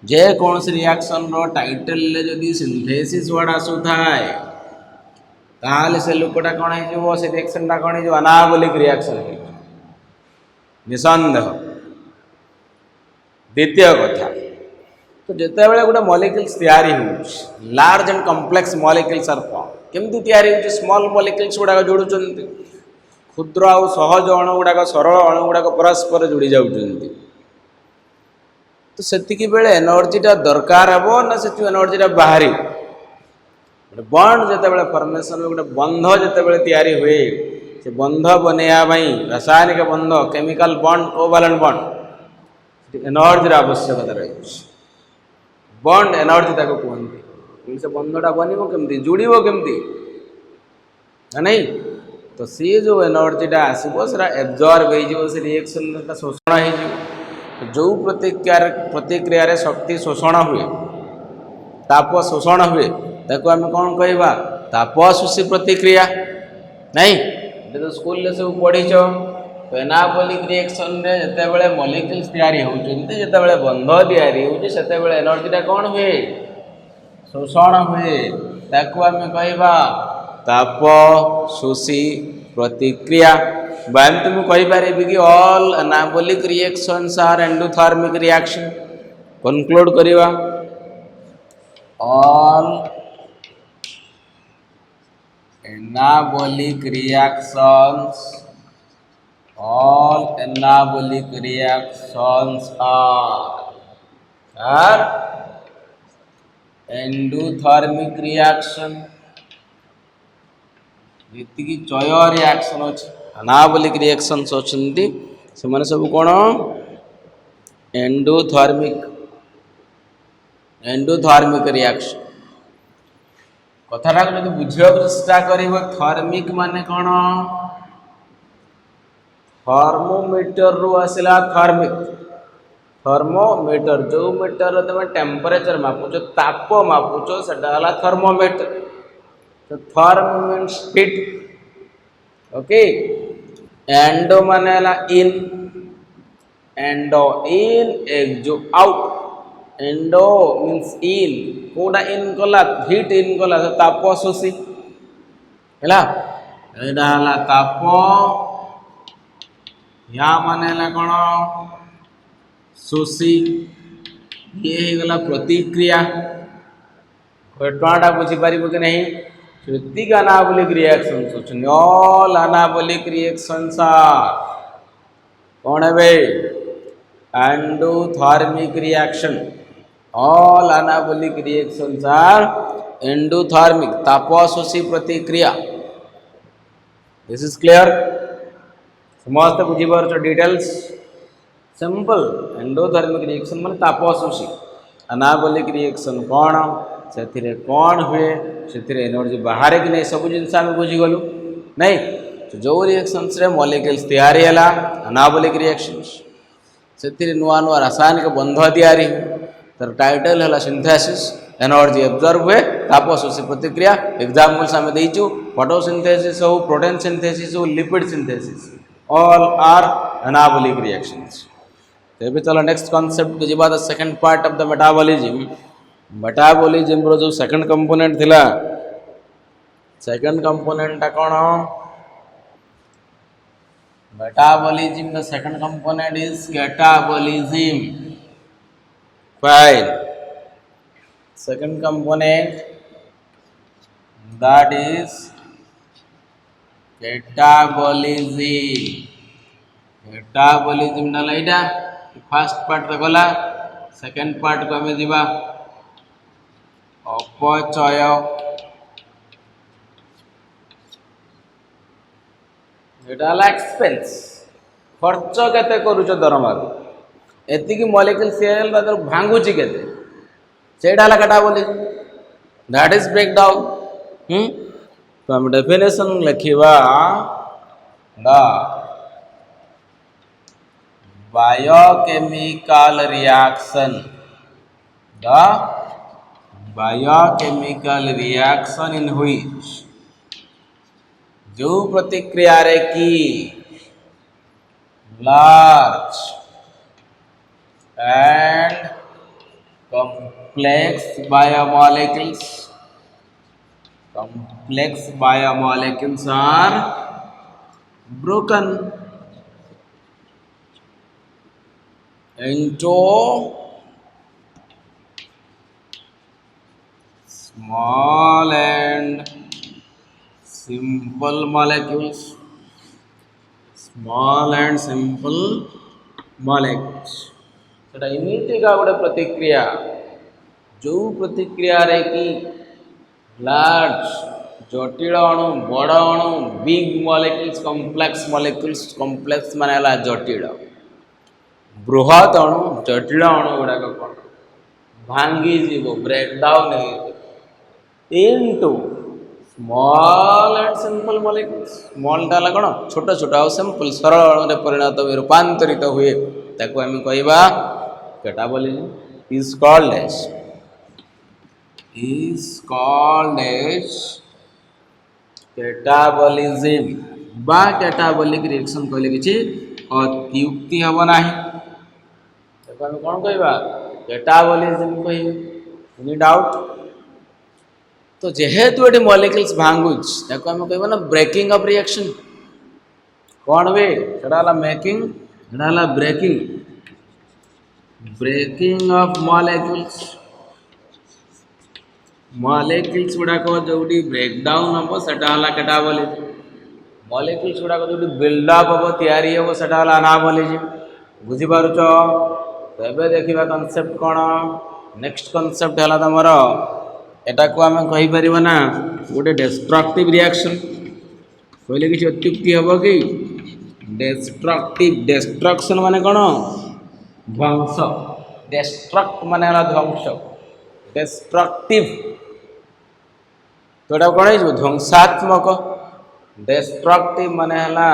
जे कौन सी रिएक्शन रो टाइटल ले जदि सिंथेसिस वर्ड आसु थाए ताले से लोकटा कोन हे जो से रिएक्शन टा कोन हे जो अनाबलिक रिएक्शन है निसंदेह द्वितीय कथा तो जिते बेले गोटे मॉलिक्यूल्स तैयारी हो large and complex molecules are form केमती तैयारी हो स्मॉल मॉलिक्यूल्स गुडा जोड़ुचंती क्षुद्र और सहज अणु गुड़ाक सरल अणु गुड़ाक परस्पर जोड़ी जाऊँच तो सेतिकी बेले एनर्जीटा दरकार हे ना से एनर्जीटा बाहर गोटे बंड जिते बड़े फर्मेसन गोटे बंध जिते बड़े तैयारी हुए से बंध बनैया रासायनिक बंध केमिकल बंड कोवैलेंट बंड एनर्जी आवश्यकता रही बंड एनर्जी ताको कहते से बंधटा बनब केमती जोड़ब केमती नहीं तो सी जो एनर्जीटा आसो से एब्जर्व हो रिएक्शन शोषण हो जो प्रतिक्रिया शक्ति शोषण हुए ताप शोषण हुए ताको आम कौन कहवा ताप शोषी प्रतिक्रिया नहीं तो स्कूल में सब पढ़ीच तो एनाबॉलिक रिएक्शन रे जते बेले मॉलिक्यूल्स तैयारी होउचंती जते बेले बंध तैयारी होउची सेते बेले एनर्जीटा कौन हुए शोषण हुए ताको आम कहवा ताप शोषी प्रतिक्रिया बायम तुम कहीपर कि all anabolic reactions are endothermic reaction conclude करिवा all anabolic reactions are endothermic reaction जी चय रिएक्शन अच्छे अनाबलिक रिएक्शंस अच्छी से मैंने सब कौन एंडोथर्मिक रिएक्शन कथाटा जो बुझा चेष्टा कर थर्मिक माने कौन थर्मोमीटर रु आसला थर्मिक थर्मोमीटर जो मीटर तुम टेम्परेचर मापुच ताप मापुच से थर्मोमीटर तो therm means heat okay endo माने in endo in exo out endo means in कोडा इन गला हीट इन गला ताप शोषी है ताप या माने कौन शोषी ये गला प्रतिक्रिया घटनाटा बुझीपार कि नहीं ऋतिक anabolic reaction all anabolic reactions are कौन है endothermic reaction all anabolic reactions are endothermic तापशोषी प्रतिक्रिया दिस इज क्लियर समस्त बुझीपार डिटेल्स सिंपल एंडोथर्मिक रिएक्शन मान तापशोषी अनाबलिक रिएक्शन कौन से कौन हुए से एनर्जी बाहर कि नहीं सब जिन आम बुझीगलु नहीं तो जो रिएक्शंस रे मॉलिक्यूल्स तैयारी है अनाबलिक रिएक्शंस से नुआ नुआ रासायनिक बंध तैयारी तर टाइटल है सिंथेसिस एनर्जी एब्जर्व हुए तापशोषी प्रतिक्रिया एग्जाम्पल्स आम देचु फोटोसिंथेसिस हो प्रोटीन सिंथेसिस हो lipid synthesis all are anabolic reactions तो चलो नेक्स्ट कॉन्सेप्ट को जीवा the second part of the metabolism रो जो सेकंड कंपोनेंट थिला सेकंड कंपोनेंट कौन metabolism the second component is catabolism fine second component that is catabolism ना लाइटा फर्स्ट पार्ट रे गला सेकंड पार्ट को हमें दिबा अपचय एटा एक्सपेंस खर्च केते करूछ दरमार एतिकी मॉलिक्यूल सेल भांगुची केते सेटा हला catabolism that is break down तो हम डेफिनेशन लिखिबा the biochemical reaction the biochemical reaction in which जो प्रतिक्रिया रे की large and complex biomolecules are broken into small and simple molecules सेटा इमिति का गोटे प्रतिक्रिया जो प्रतिक्रिया रे कि लार्ज जटिल अणु बड़ अणु बिग मॉलिक्यूल्स कॉम्प्लेक्स माने हला जटिल बृहत अणु जटिल अणु गुड़ाक कौन भांगी जीव break down into small and simple molecules small टाला कौन छोट छोट आ सिंपल सरल परिणत हुए रूपांतरित हुए ताको आम कहवा catabolism is called as catabolism बा कैटाबोलिक रिएक्शन कहले किछि अत्युक्ति हब नाही ताको आम कोन कहवा कैटाबोलिज्म कहबे एनी डाउट तो जेहेतु ये मॉलिक्यूल्स भांगुच ताको आम कहबा ना ब्रेकिंग ऑफ रिएक्शन कौन वे सेटा हला मेकिंग सेटा हला ब्रेकिंग ऑफ मॉलिक्यूल्स गुड़ाक जोटी ब्रेक डाउन हम सेटा हला कैटाबोलिज्म मॉलिक्यूल्स गुड़ाक जोटी बिल्डअप हम तैयारी हम सेटा हला अनाबोलिज्म बुझी पारुछ तो एबे देखिबा कांसेप्ट कोन नेक्स्ट कांसेप्ट हला तमरो एटा को आम कहि परिबा ना गोटे डिस्ट्रक्टिव रिएक्शन कहले किछि अत्युक्ति हबो कि डिस्ट्रक्शन माने कोन ध्वंस डिस्ट्रक्ट माने हला ध्वंस डिस्ट्रक्टिव तो एटा कोन है ध्वंसात्मक डिस्ट्रक्टिव माने हला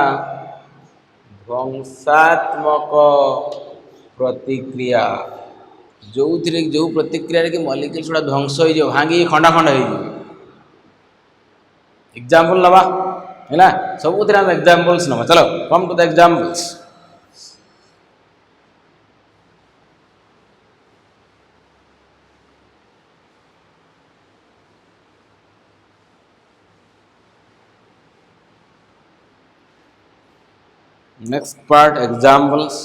ध्वंसात्मक प्रतिक्रिया जो प्रतिक्रिया कि मॉलिक्यूल्स गुड़ा ध्वंस हो भांगी खंडा खंड हो एग्जांपल नवा है सब एग्जांपल्स नवा चलो come to the examples next part examples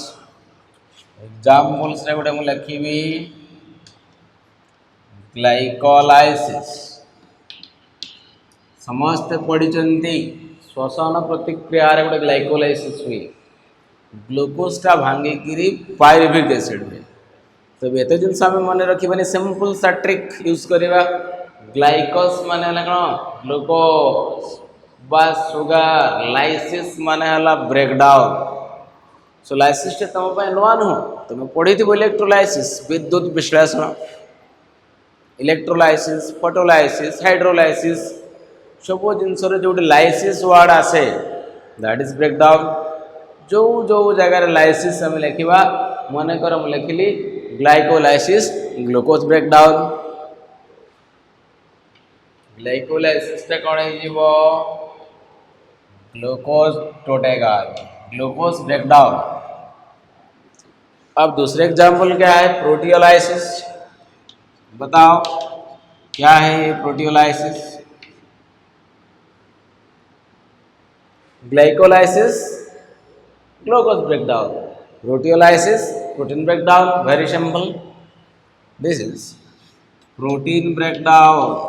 रे गोटे मु लिखिबी ग्लाइकोलाइसिस समस्त पढ़ी श्वसन प्रक्रिया रे गोटे ग्लाइकोलाइसिस हुए ग्लूकोज टा भांगिकी पायरुविक एसिड हुए तो एत जिनस आम मन रखा सिंपल सा ट्रिक यूज करवा ग्लाइकोस माने कौन ग्लूकोज बा सुगार लाइसिस माने ब्रेकडाउन सो लाइसिस तुम नुआ नुह तुम पढ़ी थी इलेक्ट्रोलाइसिस विद्युत विश्लेषण इलेक्ट्रोलाइसिस फोटोलाइसिस हाइड्रोलाइसिस सब जिनस जो लाइसिस वर्ड आसे दैट इज ब्रेकडाउन जो जो जगह लाइसिस आम लिखा मन कर मुझे लिखिली ग्लाइकोलाइसिस ग्लूकोज ब्रेकडाउन ग्लाइकोलाइसिस कौन हो ग्लूकोज टूटेगा ग्लूकोज ब्रेकडाउन अब दूसरे एग्जाम्पल क्या है प्रोटियोलाइसिस बताओ क्या है ये proteolysis glycolysis glucose breakdown proteolysis protein breakdown very simple this is protein breakdown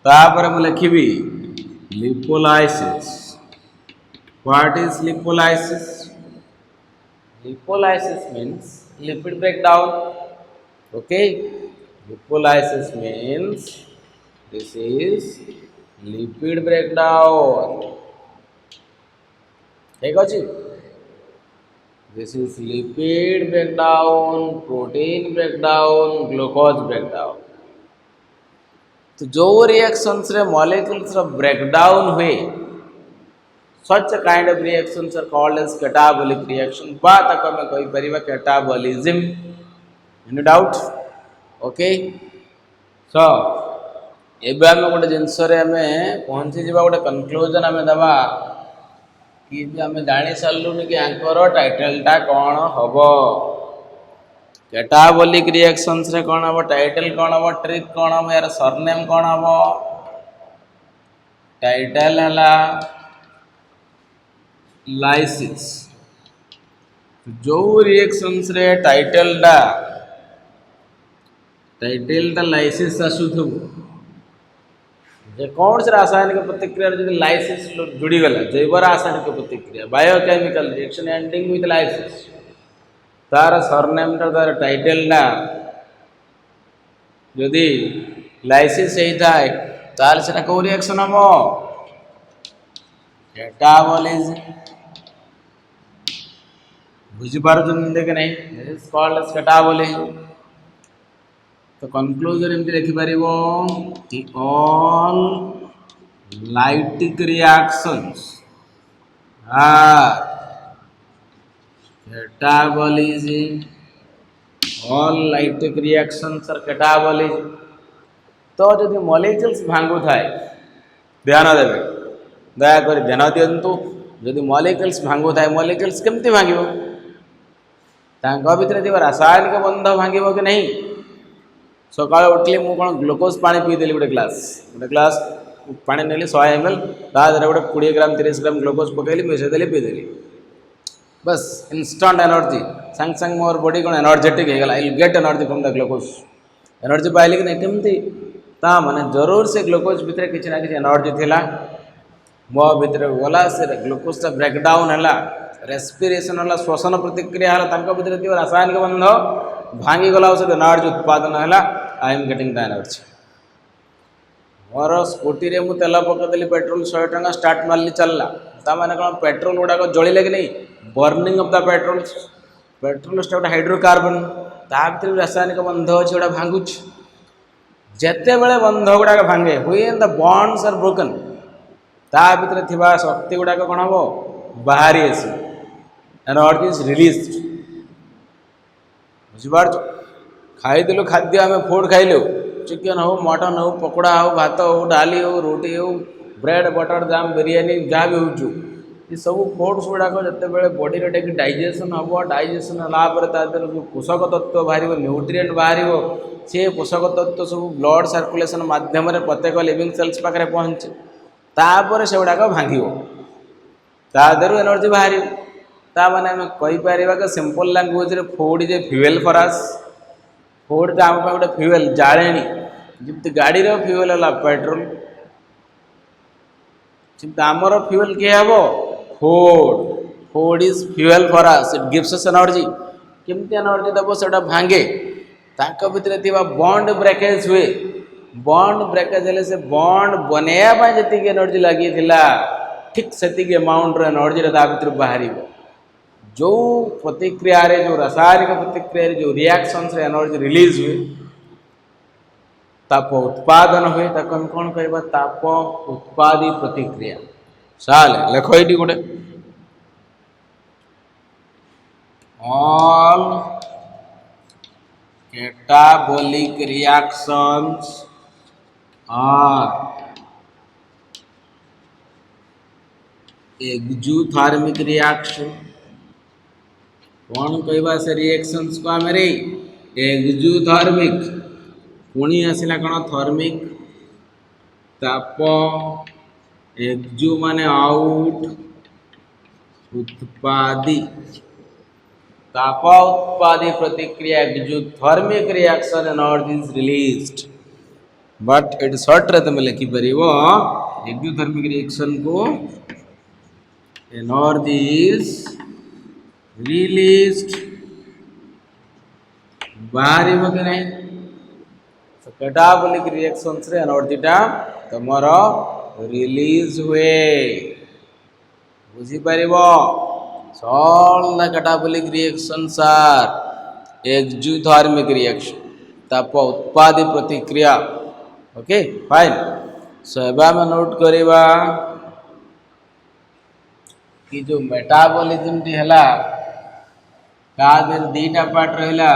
तापर मैं लिखी lipolysis what is lipolysis lipolysis means lipid breakdown okay lipolysis means this is lipid breakdown ठीक अच्छे this is lipid breakdown protein breakdown glucose breakdown तो जो reactions रे molecules रो breakdown हुए such a kind of reactions are called as catabolic reaction बा तक में कोई परिवा catabolism any doubt okay so एबे हम गोटे जिनस रे हमें पहुंची जीवा गोटे कंक्लूजन हमें दबा कि हम जानी सारूनी कि आंकर टाइटल टा कौन हबो कैटाबोलिक रिएक्शंस रे कौन हबो टाइटल कौन हबो ट्रिक कौन हबो यार सरनेम कौन हबो टाइटल हला लाइसिस जो रिएक्शंस रे टाइटल टा लाइसिस आसुथबो जे कौन से रासायनिक प्रतिक्रिया जो लाइसिस जुड़ी गला जैव रासायनिक प्रतिक्रिया biochemical reaction ending with lysis तार सरनेम तार टाइटल जदि लाइसिस होता है तार से कौ रिएक्शन हम कैटाबोलिज्म बुझीपार्थ कि नहीं this is called as catabolism तो कंक्लूजन एमती लिखि पारिबो कि all lytic reactions are catabolism all lytic reactions are catabolism तो जदि मॉलिक्यूल्स भांगु थाए ध्यान देबे दया कर ध्यान दियंतु जदि मॉलिक्यूल्स भांगु थाए मॉलिक्यूल्स केमती भांगिबो तांको भितर थिबा रासायनिक बंध भांगिबो कि नहीं सकाळ उठली मु कोन ग्लूकोज पानी पी देली गोटे ग्लास पानी नेली 100 ml ता दरे गोटे 20 ग्राम 30 ग्राम ग्लूकोज पकेली मिसे देली पी देली बस इंस्टेंट एनर्जी संग संग मोर बॉडी कोन एनर्जेटिक हे गेला I will get energy from the glucose energy पाइली कि नहीं केमती ता माने जरूर से ग्लूकोज भितर किछ ना किछ एनर्जी थिला मो भितर गला से ग्लूकोज ता ब्रेकडाउन हला रेस्पिरेशन हला श्वसन प्रतिक्रिया हला तांको भितर थिबा रासायनिक बंध भांगी गला से एनर्जी उत्पादन हला I am getting the energy more scooty रे मु तेल पकेदेली पेट्रोल 100 टका स्टार्ट मारली चलला ता माने कोन पेट्रोल गुडा को जळिले कि नहीं burning of the petrol start hydrocarbon ता भितर रासायनिक बंध अछि गुडा भांगुछ जेते बेले बंध गुडा भांगे when the bonds are broken ता भितर थिबा शक्ति गुडा कोन हबो बाहरी आसी एनर्जी इज रिलीज्ड बुझिपार खाइदेलु खाद्य आम फूड खाइलु चिकेन हो मटन हो पकोड़ा हो भात हो डाली हो रोटी हो ब्रेड बटर जाम बिरियानी जहाँ भी हो ये सब फूड्स गुड़ाक जिते बॉडी टेक डाइजेशन हम डाइजेशन है तार जो पोषक तत्व बाहर न्यूट्रिएंट बाहर सी पोषक तत्व सब ब्लड सर्कुलेशन मध्यम प्रत्येक लिविंग सेल्स पाखे पहुँचे तापर से गुड़ाक भांग तादर एनर्जी बाहर ताने आम कहीपर कि simple language food is a fuel for us food तो आम गोटे फ्यूएल जाले जमी गाड़ी फ्यूएल है पेट्रोल आमर फ्यूएल किए हम food is fuel for us it gives us energy केमती एनर्जी दब से भांगे ताक भितर थिबा बॉन्ड ब्रेकेज हुए बॉन्ड ब्रेकेज हेले से बॉन्ड बनैया जी एनर्जी लगी ठीक से अमाउंट एनर्जी भर बाहर जो प्रतिक्रिया जो रासायनिक प्रतिक्रिया जो रिएक्शंस एनर्जी रिलीज हुए ताप उत्पादन हुए ताको हम कौन कहबा ताप उत्पादी प्रतिक्रिया साल लेखो ये गोटे all catabolic reactions are exothermic reaction कौन कहबा से रिएक्शंस को आम रे एक्सोथर्मिक पुणी आसला कौन थर्मिक ताप एक्सो माने आउट उत्पादी ताप उत्पादी प्रतिक्रिया exothermic reaction energy is released but it short रे तुम लिखि परिबो एक्सोथर्मिक रिएक्शन को एनर्जी इज रिलीज्ड बाहर कि नहीं कैटाबोलिक रिएक्शंस रे एनर्जी टा तुमर रिलीज हुए बुझीपर all the catabolic reactions are exothermic reaction ताप उत्पादी प्रतिक्रिया ओके फाइन सो एबा में नोट करिबा कि जो मेटाबॉलिज्म टी हला का देर दीटा पार्ट रहला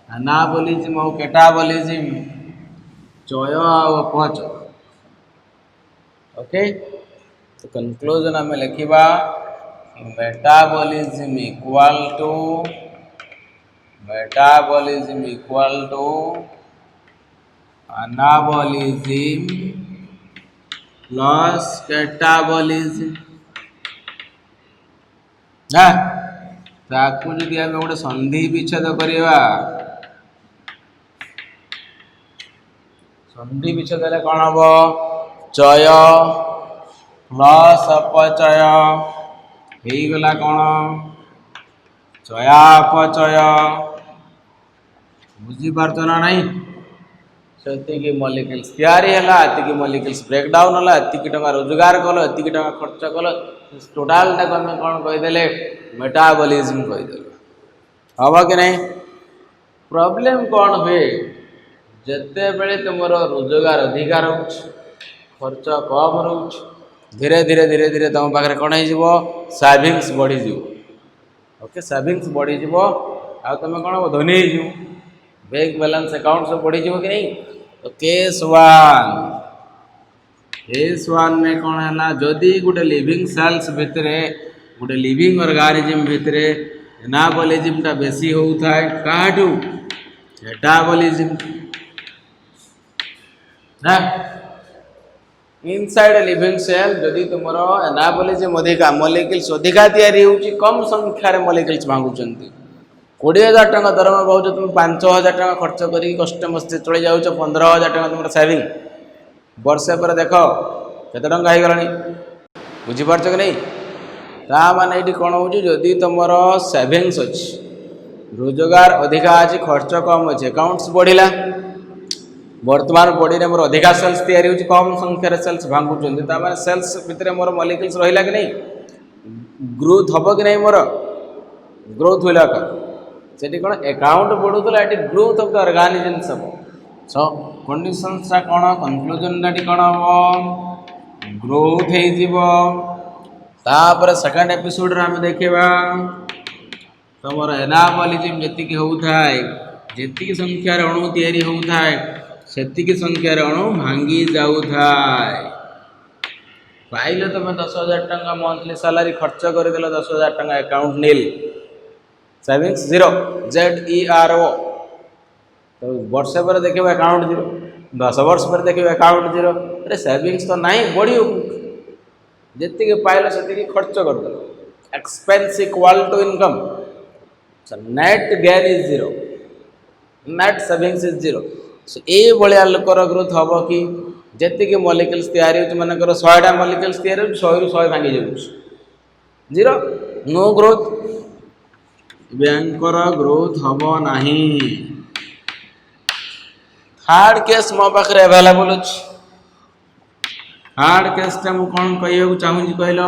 एनाबॉलिज्म और कैटाबॉलिज्म चय और अपचय ओके तो कंक्लूजन हमें लिखिबा metabolism equal to anabolism plus catabolism ना ताकू जदि आम गोटे संधि विच्छेद करवा संधि विच्छेद कौन हम चय प्लस अपचय हो गला कौन चयापचय बुझीपार ना नहीं से मॉलिक्यूल्स तैयारी है एति मॉलिक्यूल्स ब्रेक डाउन है एति टका रोजगार कल एति टका खर्च कल टोटाल टाक आम कौन कहीदे मेटाबॉलिज्म कहीदे हम कि नहीं प्रॉब्लम कौन हुए जिते बड़े तुम रोजगार अधिकार रोच खर्च कम रोच धीरे धीरे धीरे धीरे तुम पाखे कौन हो सेविंग्स बढ़ीज ओके सेविंग्स बढ़ीज आ तुम कौन हम धनी हो बैंक बैलेंस अकाउंट सब बढ़ीज कि नहीं तो केस वन में कौन है जदि गोटे लिविंग सेल्स भितर गोटे लिविंग ऑर्गेनिज्म भितर एनाबॉलिज्म टा बेसी होता है काटू कैटाबॉलिज्म ना इनसाइड लिविंग सेल जदि तुम एनाबॉलिज्म अधिका मॉलिक्यूल्स अधिका तैयारी होची कम संख्यार मॉलिक्यूल्स भांगुचंती 20,000 टका दरमा पाउछ तुम 5,000 टका खर्च करी कष्ट मस्ते चले जाऊँ 15,000 टका तुम सेविंग वर्षे पर देख केते टंका हो गलानी बुझीपार कि नहीं ता माने ये कौन हो जदि तुम सेविंग्स अच्छी रोजगार अधिका अच्छी खर्च कम अच्छे अकाउंट्स बढ़ला वर्तमान बॉडी में मोर अधिका सेल्स तैयारी होची कम संख्यार सेल्स भांगुचंती ता माने सेल्स भितर मोर मॉलिक्यूल्स रहिला कि नहीं ग्रोथ हबो कि नहीं मोर ग्रोथ होला का सेठी कौन अकाउंट बढ़ुला ये ग्रोथ ऑफ द ऑर्गेनिजम्स हम सो कंडीशंस कौन कंक्लूजन कौन हम ग्रोथ हो सेकंड एपिसोड रे हम देखा तुम एनाबॉलिज्म जी होता है जी संख्यार अणु तैयारी होता है सेतिकी संख्यार अणु भांगी जाऊथा पाइल तुम 10,000 टका मंथली सैलरी खर्च करदेल 10,000 टका अकाउंट नील सेविंग्स जीरो ZERO तो वर्षे पर देखो अकाउंट जीरो 10 वर्ष पर देखो अकाउंट जीरो अरे सेविंग्स तो नहीं बढ़ी जी पाइल से खर्च करदेल expense equal to income net gain is zero net savings is zero so ये भाया लोकर ग्रोथ हम कि जी मॉलिक्यूल्स तैयारी हो मनकर 100टा मॉलिक्यूल्स तैयारी हो 100 रू 100 भांगी जाऊँ जीरो नो ग्रोथ बैंकर ग्रोथ हम नहीं हार्ड केस मो पाखे अवेलेबल अच्छे हार्ड केसटा मुझे कौन कह चाहूँगी कहल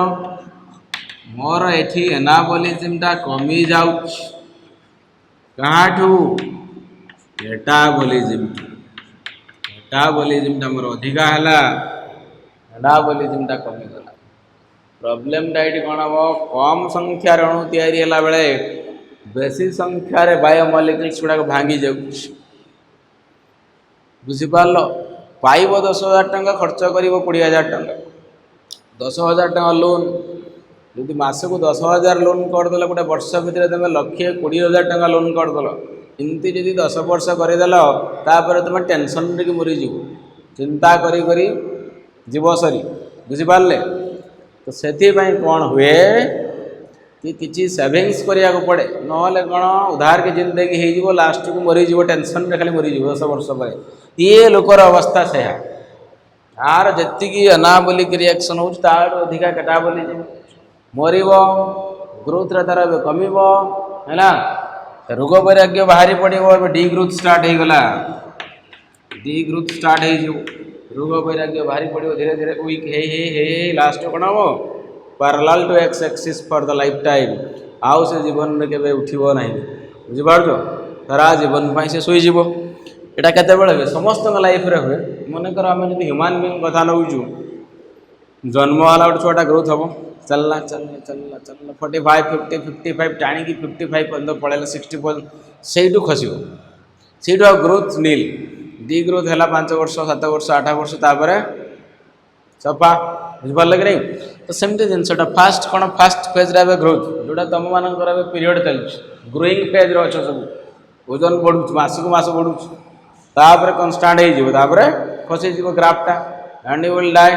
मोर एठी एनाबॉलिज्म टा कमी जाऊँ कहाँठू मेटाबॉलिज्म टा मोर अधिका है एनाबॉलिज्म टा कमीगला प्रॉब्लम टा ये कौन हम कम संख्यार अणु तैयारी है बेले बेसी संख्यार बायोमॉलिक्यूल्स गुड़ाक भांगी जाऊँ बुझीपार पाइब 10,000 टका खर्च कर 20,000 टका 10,000 टका लोन यदि मासक 10,000 लोन करदेल गोटे वर्ष भितर तुम 1,20,000 टका लोन करदेल इमती जब 10 वर्ष करदेल तापर तुम टेंशन टे मरीज चिंता करी जीव सरी बुझीपारे तो से कौन हुए कि किसी सेविंग्स करिया को पड़े नहले कौन उधार के जिंदगी हो लास्ट को मरीज टेंशन रे खाली मरीज 10 वर्ष पर ये लोकर अवस्था से यार जी एनाबॉलिक रिएक्शन हो अधिका कैटाबॉलिज्म मरीब ग्रोथ तार कमिब है रोग वैराग्य बाहरी पड़ो डी ग्रोथ स्टार्ट हो गला डी ग्रोथ स्टार्ट हो रोग वैराग्य भारी पड़ो धीरे धीरे वीक हे लास्ट कौन हम parallel to x axis for the life time आउ से जीवन में केवे उठिबो नहीं बुझिपारछ सारा जीवन पाई से सोई जीवो एटा केते बेले हुए समस्त लाइफ रे हुए मनकर आम जब ह्यूमान बीइंग कथा नौचु जन्म होला गोटे छुआटा ग्रोथ हम चलना चलना चलना चलना 45 50 55 टाणी 55 पर्यंत पड़ेगा 60 पर्यंत से खसब से ग्रोथ नील डी ग्रोथ है 5 वर्ष 7 वर्ष 8 वर्ष तापर सफा बुझिपार कि नहीं तो सेमती जिनसा फास्ट कौन फास्ट फेज रे ग्रोथ जोटा तुम मानकर पीरियड चलुच ग्रोइंग फेज रे अच्छे सब ओजन बढ़ू मासक मास बढ़ू तापर कन्स्टाट होपर खसी ग्राफटा and you will die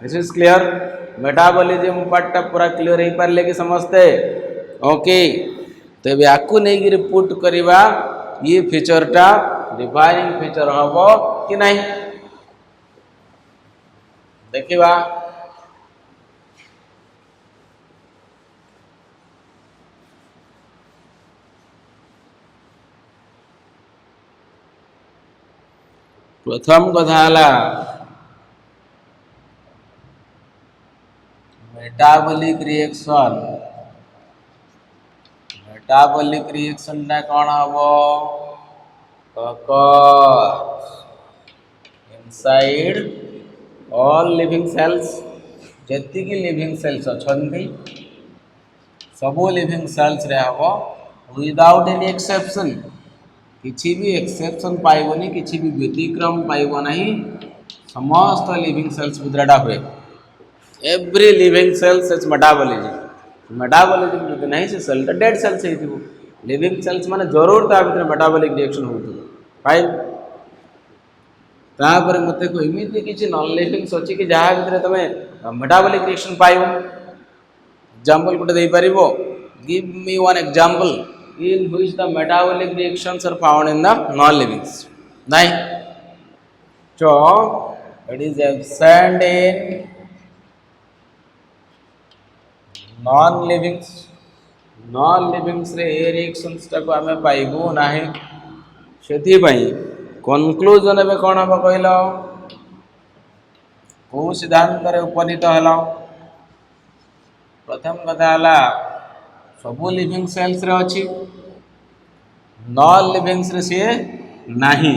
this is clear metabolism पार्टा पूरा क्लियर हो पारे कि समस्ते ओके तो ये आपको नहीं पुट करवा ये फीचरटा डिफाइनिंग फीचर हम कि नहीं देखा प्रथम कथा मेटाबॉलिक रिएक्शन टा कौन हम इनसाइड ऑल लिविंग सेल्स जी लिविंग सेल्स अच्छा सबू लिविंग सेल्स रे हम विदाउट एनी एक्सेप्शन किसी भी एक्सेप्शन पाइबनी किसी भी व्यतिक्रम पाइब नहीं समस्त लिविंग सेल्स भितर हुए every living cells is metabolism जो नहीं से सेल डेड सेल्स हो लिविंग सेल्स माने जरूर ता भीतर मेटाबॉलिक रिएक्शन होती फाइन तापर मत एमती किसी नॉन लिविंग्स अच्छी कि जहाँ भीतर तुम मेटाबॉलिक रिएक्शन पाइब एग्जांपल गोटे दे पारिबो give me one example in which the metabolic reactions are found in the non-livings. Nine. So it is absent in non-livings. Non-livings रे ए reactions टाको आमे पाइबो नाही सेथि पई conclusion एबे कोन हम कहलो को सिद्धांत रे उपनीत हला प्रथम कथा हला सबू लिविंग सेल्स रे अछि नॉन लिविंग्स रे सी नहीं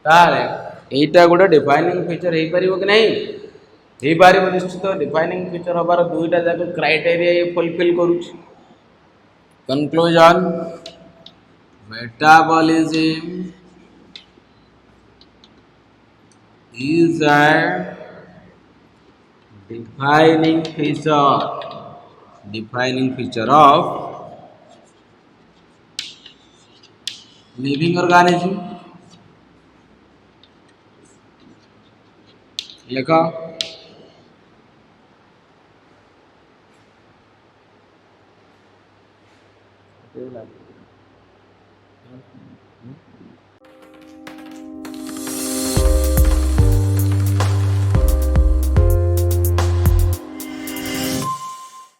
ताले एटा गोटे डिफाइनिंग फीचर हो पारिबो कि नहीं हो पारिबो निश्चित डिफाइनिंग फीचर हबार दुईटा जाक क्राइटेरिया ये फुलफिल करूछ conclusion metabolism is a defining feature of living organism लिखो